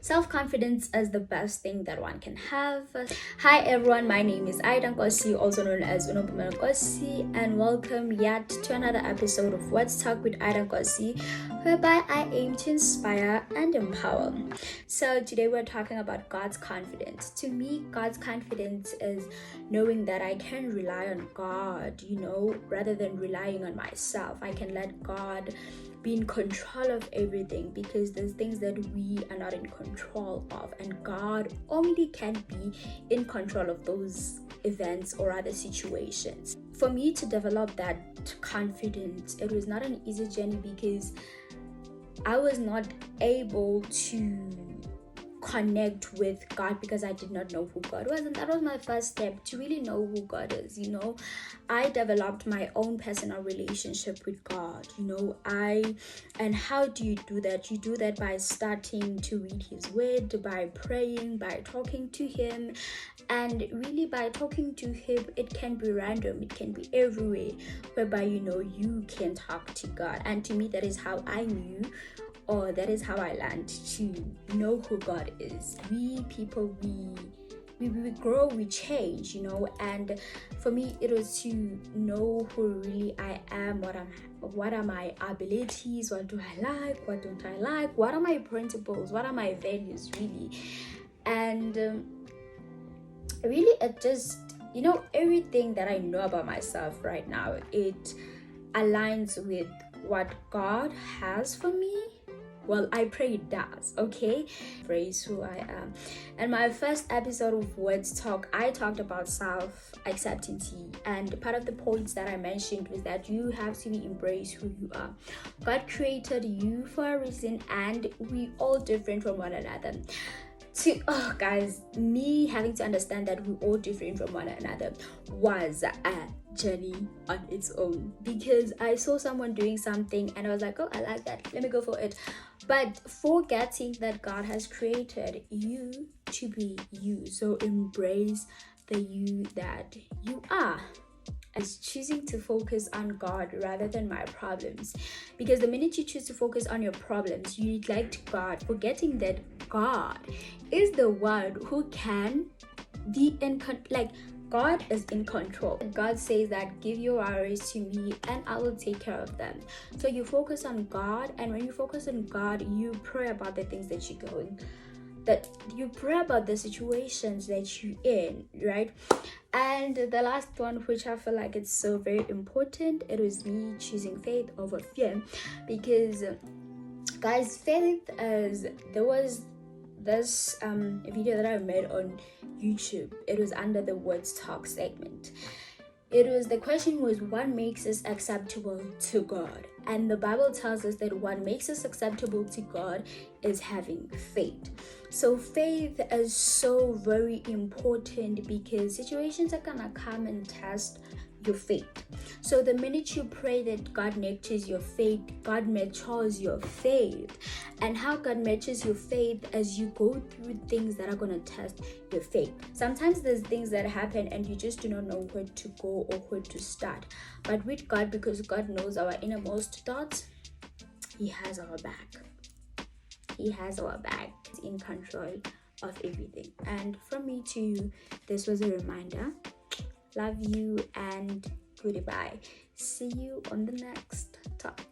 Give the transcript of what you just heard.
Self-confidence is the best thing that one can have. Hi everyone, my name is Idah Nkosii, also known as Nkosii, and welcome yet to another episode of WedsTalk with Idah Nkosii, whereby I aim to inspire and empower. So today we're talking about God's confidence. To me, God's confidence is knowing that I can rely on God, rather than relying on myself. I can let God be in control of everything, because there's things that we are not in control of, and God only can be in control of those events or other situations. For me to develop that confidence, it was not an easy journey, because I was not able to connect with God because I did not know who God was, and that was my first step to really know who God is. I developed my own personal relationship with God. And how do you do that? You do that by starting to read His Word, by praying, by talking to Him, and really by talking to Him, it can be random, it can be everywhere, whereby you can talk to God. And to me, that is how I knew, or that is how I learned to know who God is. We people, we grow, we change, and for me it was to know who really I am, what are my abilities, what do I like, what don't I like, what are my principles, what are my values really. And really it just, everything that I know about myself right now, it aligns with what God has for me. Well, I pray it does, okay? Praise who I am. And my first episode of WedsTalk, I talked about self-acceptance, and part of the points that I mentioned was that you have to embrace who you are. God created you for a reason, and we all different from one another. Guys, me having to understand that we're all different from one another was a journey on its own, because I saw someone doing something and I was like, oh, I like that, let me go for it. But forgetting that God has created you to be you. So embrace the you that you are. As choosing to focus on God rather than my problems, because the minute you choose to focus on your problems, you neglect God, forgetting that God is the one who can be God is in control. God says that give your worries to me and I will take care of them. So you focus on God, and when you focus on God, you pray about the things that you're going, that you pray about the situations that you're in, right? And the last one, which I feel like it's so very important, it was me choosing faith over fear, because guys, faith is, there was this video that I made on YouTube. It was under the WedsTalk segment. The question was, what makes us acceptable to God? And the Bible tells us that what makes us acceptable to God is having faith. So faith is so very important, because situations are gonna come and test your faith. So the minute you pray that God nurtures your faith, God matures your faith. And how God matches your faith as you go through things that are going to test your faith. Sometimes there's things that happen and you just do not know where to go or where to start. But with God, because God knows our innermost thoughts, He has our back. He has our back. He's in control of everything. And from me to you, this was a reminder. Love you and goodbye. See you on the next talk.